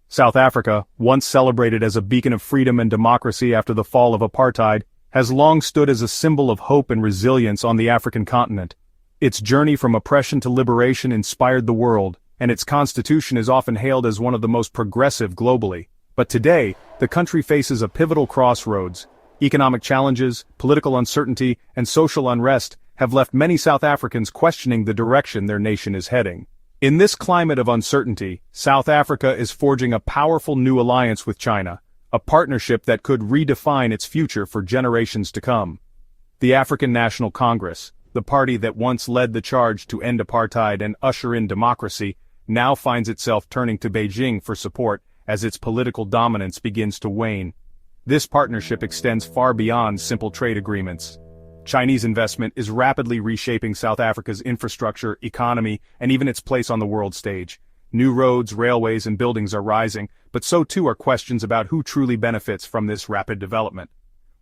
South Africa, once celebrated as a beacon of freedom and democracy after the fall of apartheid, has long stood as a symbol of hope and resilience on the African continent. Its journey from oppression to liberation inspired the world, and its constitution is often hailed as one of the most progressive globally. But today, the country faces a pivotal crossroads. Economic challenges, political uncertainty, and social unrest have left many South Africans questioning the direction their nation is heading. In this climate of uncertainty, South Africa is forging a powerful new alliance with China, a partnership that could redefine its future for generations to come. The African National Congress, the party that once led the charge to end apartheid and usher in democracy, now finds itself turning to Beijing for support as its political dominance begins to wane. This partnership extends far beyond simple trade agreements. Chinese investment is rapidly reshaping South Africa's infrastructure, economy, and even its place on the world stage. New roads, railways, and buildings are rising, but so too are questions about who truly benefits from this rapid development.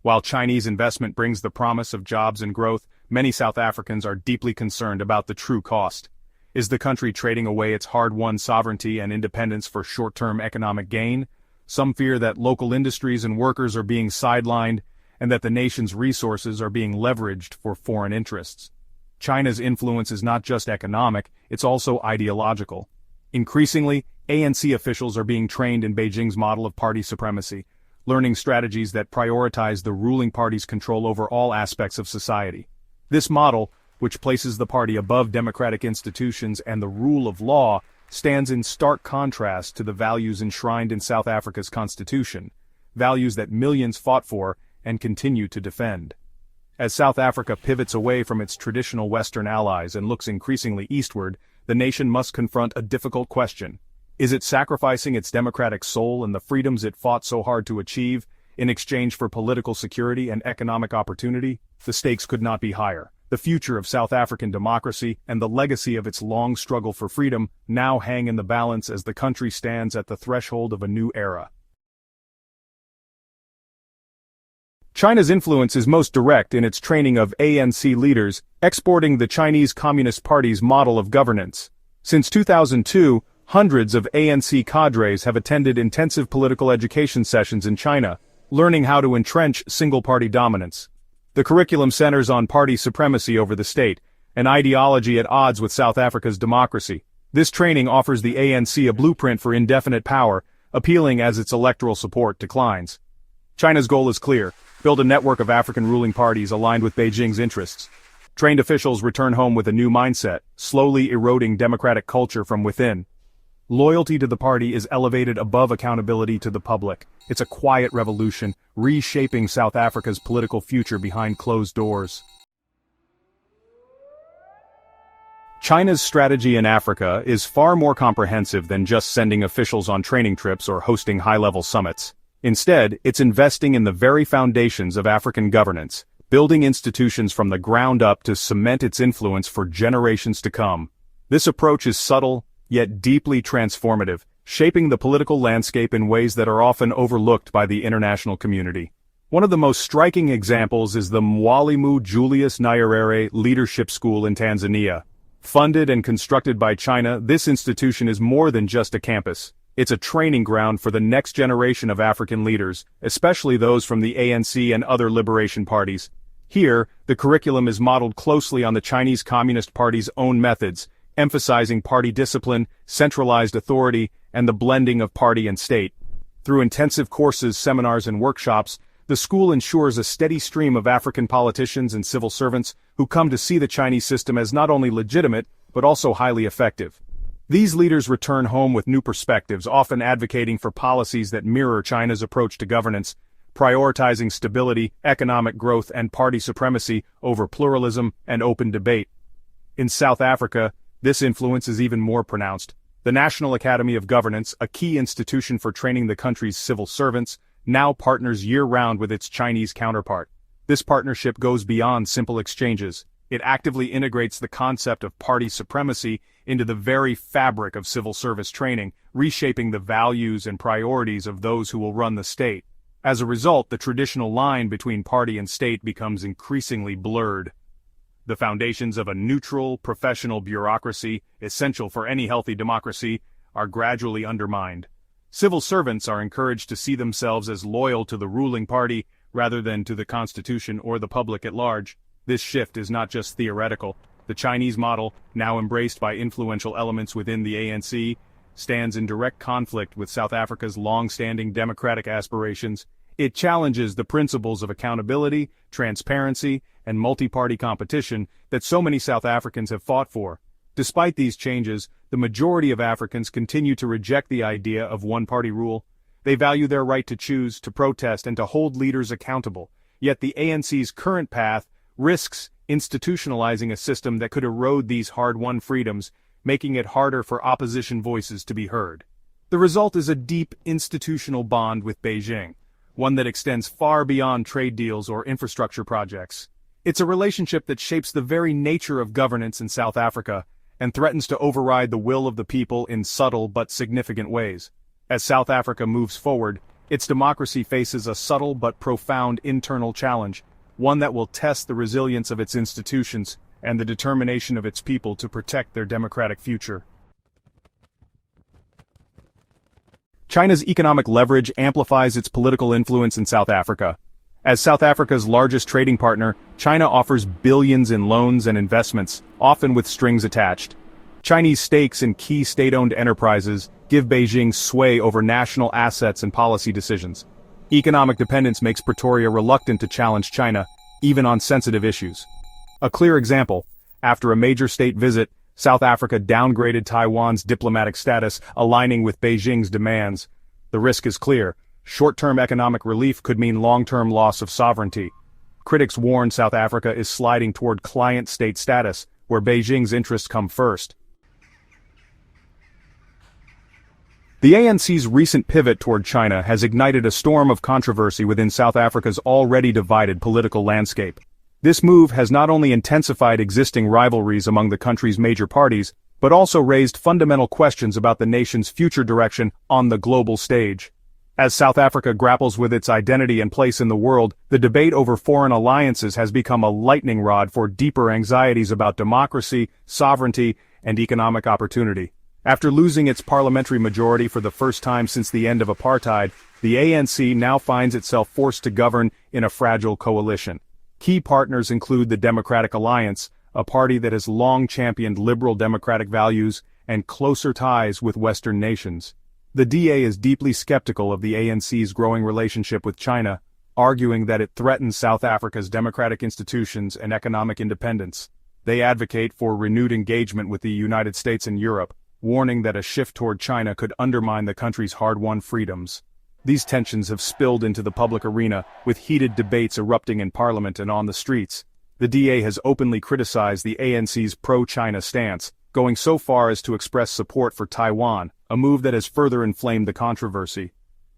While Chinese investment brings the promise of jobs and growth, many South Africans are deeply concerned about the true cost. Is the country trading away its hard-won sovereignty and independence for short-term economic gain? Some fear that local industries and workers are being sidelined, and that the nation's resources are being leveraged for foreign interests. China's influence is not just economic, it's also ideological. Increasingly, ANC officials are being trained in Beijing's model of party supremacy, learning strategies that prioritize the ruling party's control over all aspects of society. This model, which places the party above democratic institutions and the rule of law, stands in stark contrast to the values enshrined in South Africa's constitution, values that millions fought for and continue to defend. As South Africa pivots away from its traditional Western allies and looks increasingly eastward, the nation must confront a difficult question. Is it sacrificing its democratic soul and the freedoms it fought so hard to achieve, in exchange for political security and economic opportunity? The stakes could not be higher. The future of South African democracy and the legacy of its long struggle for freedom now hang in the balance as the country stands at the threshold of a new era. China's influence is most direct in its training of ANC leaders, exporting the Chinese Communist Party's model of governance. Since 2002, hundreds of ANC cadres have attended intensive political education sessions in China, learning how to entrench single-party dominance. The curriculum centers on party supremacy over the state, an ideology at odds with South Africa's democracy. This training offers the ANC a blueprint for indefinite power, appealing as its electoral support declines. China's goal is clear: build a network of African ruling parties aligned with Beijing's interests. Trained officials return home with a new mindset, slowly eroding democratic culture from within. Loyalty to the party is elevated above accountability to the public. It's a quiet revolution, reshaping South Africa's political future behind closed doors. China's strategy in Africa is far more comprehensive than just sending officials on training trips or hosting high-level summits. Instead, it's investing in the very foundations of African governance, building institutions from the ground up to cement its influence for generations to come. This approach is subtle, yet deeply transformative, shaping the political landscape in ways that are often overlooked by the international community. One of the most striking examples is the Mwalimu Julius Nyerere Leadership School in Tanzania. Funded and constructed by China, this institution is more than just a campus. It's a training ground for the next generation of African leaders, especially those from the ANC and other liberation parties. Here, the curriculum is modeled closely on the Chinese Communist Party's own methods, emphasizing party discipline, centralized authority, and the blending of party and state. Through intensive courses, seminars, and workshops, the school ensures a steady stream of African politicians and civil servants who come to see the Chinese system as not only legitimate, but also highly effective. These leaders return home with new perspectives, often advocating for policies that mirror China's approach to governance, prioritizing stability, economic growth, and party supremacy over pluralism and open debate. In South Africa, this influence is even more pronounced. The National Academy of Governance, a key institution for training the country's civil servants, now partners year-round with its Chinese counterpart. This partnership goes beyond simple exchanges. It actively integrates the concept of party supremacy into the very fabric of civil service training, reshaping the values and priorities of those who will run the state. As a result, the traditional line between party and state becomes increasingly blurred. The foundations of a neutral, professional bureaucracy, essential for any healthy democracy, are gradually undermined. Civil servants are encouraged to see themselves as loyal to the ruling party rather than to the constitution or the public at large. This shift is not just theoretical. The Chinese model, now embraced by influential elements within the ANC, stands in direct conflict with South Africa's long-standing democratic aspirations. It challenges the principles of accountability, transparency, and multi-party competition that so many South Africans have fought for. Despite these changes, the majority of Africans continue to reject the idea of one-party rule. They value their right to choose, to protest, and to hold leaders accountable. Yet the ANC's current path risks institutionalizing a system that could erode these hard-won freedoms, making it harder for opposition voices to be heard. The result is a deep institutional bond with Beijing, one that extends far beyond trade deals or infrastructure projects. It's a relationship that shapes the very nature of governance in South Africa and threatens to override the will of the people in subtle but significant ways. As South Africa moves forward, its democracy faces a subtle but profound internal challenge, one that will test the resilience of its institutions and the determination of its people to protect their democratic future. China's economic leverage amplifies its political influence in South Africa. As South Africa's largest trading partner, China offers billions in loans and investments, often with strings attached. Chinese stakes in key state-owned enterprises give Beijing sway over national assets and policy decisions. Economic dependence makes Pretoria reluctant to challenge China, even on sensitive issues. A clear example: after a major state visit, South Africa downgraded Taiwan's diplomatic status, aligning with Beijing's demands. The risk is clear. Short-term economic relief could mean long-term loss of sovereignty. Critics warn South Africa is sliding toward client state status, where Beijing's interests come first. The ANC's recent pivot toward China has ignited a storm of controversy within South Africa's already divided political landscape. This move has not only intensified existing rivalries among the country's major parties, but also raised fundamental questions about the nation's future direction on the global stage. As South Africa grapples with its identity and place in the world, the debate over foreign alliances has become a lightning rod for deeper anxieties about democracy, sovereignty, and economic opportunity. After losing its parliamentary majority for the first time since the end of apartheid, the ANC now finds itself forced to govern in a fragile coalition. Key partners include the Democratic Alliance, a party that has long championed liberal democratic values and closer ties with Western nations. The DA is deeply skeptical of the ANC's growing relationship with China, arguing that it threatens South Africa's democratic institutions and economic independence. They advocate for renewed engagement with the United States and Europe, warning that a shift toward China could undermine the country's hard-won freedoms. These tensions have spilled into the public arena, with heated debates erupting in Parliament and on the streets. The DA has openly criticized the ANC's pro-China stance, going so far as to express support for Taiwan, a move that has further inflamed the controversy.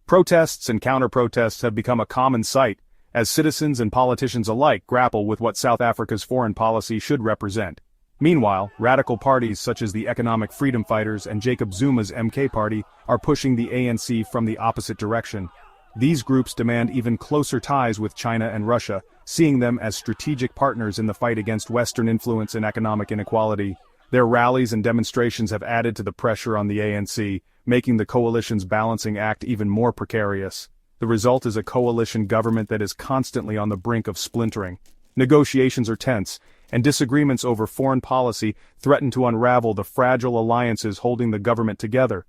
Protests and counter-protests have become a common sight, as citizens and politicians alike grapple with what South Africa's foreign policy should represent. Meanwhile, radical parties such as the Economic Freedom Fighters and Jacob Zuma's MK Party are pushing the ANC from the opposite direction. These groups demand even closer ties with China and Russia, seeing them as strategic partners in the fight against Western influence and economic inequality. Their rallies and demonstrations have added to the pressure on the ANC, making the coalition's balancing act even more precarious. The result is a coalition government that is constantly on the brink of splintering. Negotiations are tense, and disagreements over foreign policy threaten to unravel the fragile alliances holding the government together.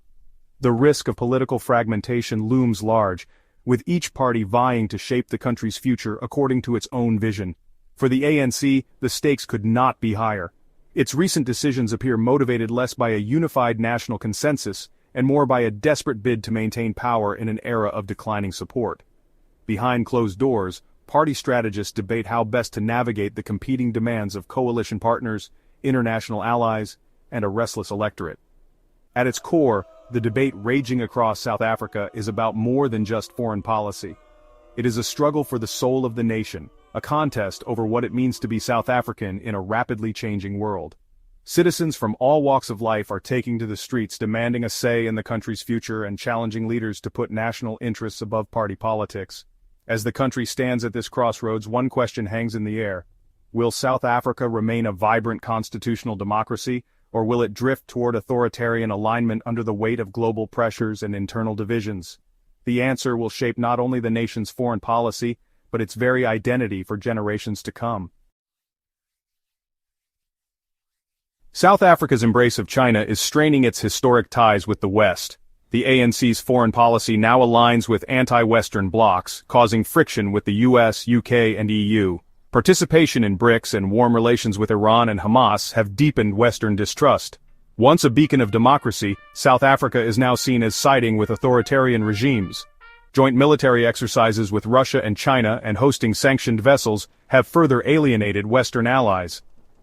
The risk of political fragmentation looms large, with each party vying to shape the country's future according to its own vision. For the ANC, the stakes could not be higher. Its recent decisions appear motivated less by a unified national consensus and more by a desperate bid to maintain power in an era of declining support. Behind closed doors, party strategists debate how best to navigate the competing demands of coalition partners, international allies, and a restless electorate. At its core, the debate raging across South Africa is about more than just foreign policy. It is a struggle for the soul of the nation, a contest over what it means to be South African in a rapidly changing world. Citizens from all walks of life are taking to the streets demanding a say in the country's future and challenging leaders to put national interests above party politics. As the country stands at this crossroads, one question hangs in the air. Will South Africa remain a vibrant constitutional democracy, or will it drift toward authoritarian alignment under the weight of global pressures and internal divisions? The answer will shape not only the nation's foreign policy, but its very identity for generations to come. South Africa's embrace of China is straining its historic ties with the West. The ANC's foreign policy now aligns with anti-Western blocs, causing friction with the US, UK, and EU. Participation in BRICS and warm relations with Iran and Hamas have deepened Western distrust. Once a beacon of democracy, South Africa is now seen as siding with authoritarian regimes. Joint military exercises with Russia and China and hosting sanctioned vessels have further alienated Western allies.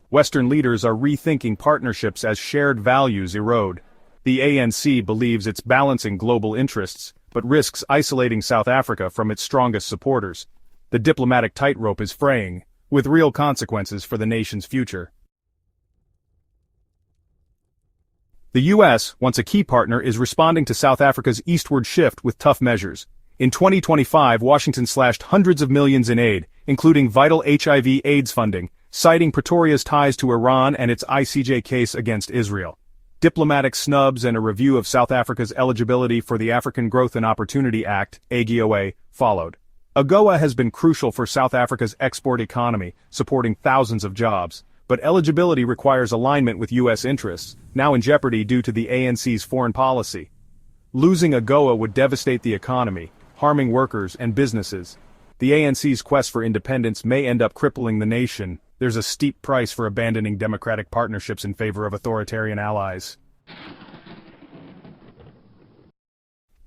Western leaders are rethinking partnerships as shared values erode. The ANC believes it's balancing global interests, but risks isolating South Africa from its strongest supporters. The diplomatic tightrope is fraying, with real consequences for the nation's future. The US, once a key partner, is responding to South Africa's eastward shift with tough measures. In 2025, Washington slashed hundreds of millions in aid, including vital HIV/AIDS funding, citing Pretoria's ties to Iran and its ICJ case against Israel. Diplomatic snubs and a review of South Africa's eligibility for the African Growth and Opportunity Act, AGOA, followed. AGOA has been crucial for South Africa's export economy, supporting thousands of jobs, but eligibility requires alignment with U.S. interests, now in jeopardy due to the ANC's foreign policy. Losing AGOA would devastate the economy, harming workers and businesses. The ANC's quest for independence may end up crippling the nation. There's a steep price for abandoning democratic partnerships in favor of authoritarian allies.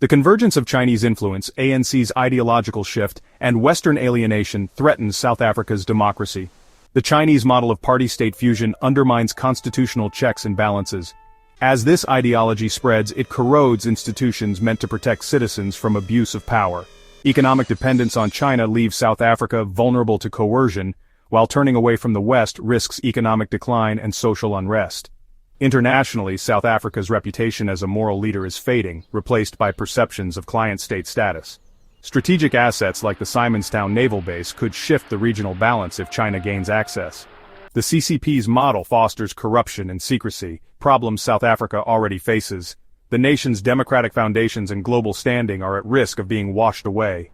The convergence of Chinese influence, ANC's ideological shift, and Western alienation threatens South Africa's democracy. The Chinese model of party-state fusion undermines constitutional checks and balances. As this ideology spreads, it corrodes institutions meant to protect citizens from abuse of power. Economic dependence on China leaves South Africa vulnerable to coercion, while turning away from the West risks economic decline and social unrest. Internationally, South Africa's reputation as a moral leader is fading, replaced by perceptions of client-state status. Strategic assets like the Simonstown naval base could shift the regional balance if China gains access. The CCP's model fosters corruption and secrecy, problems South Africa already faces. The nation's democratic foundations and global standing are at risk of being washed away.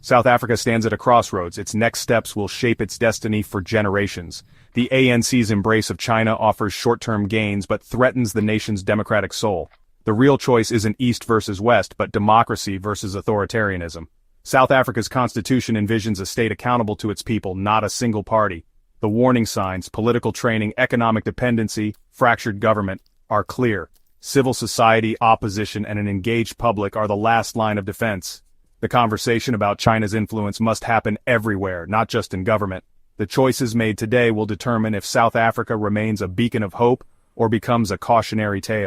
South Africa stands at a crossroads. Its next steps will shape its destiny for generations. The ANC's embrace of China offers short-term gains but threatens the nation's democratic soul. The real choice isn't East versus West, but democracy versus authoritarianism. South Africa's constitution envisions a state accountable to its people, not a single party. The warning signs, political training, economic dependency, fractured government, are clear. Civil society, opposition, and an engaged public are the last line of defense. The conversation about China's influence must happen everywhere, not just in government. The choices made today will determine if South Africa remains a beacon of hope or becomes a cautionary tale.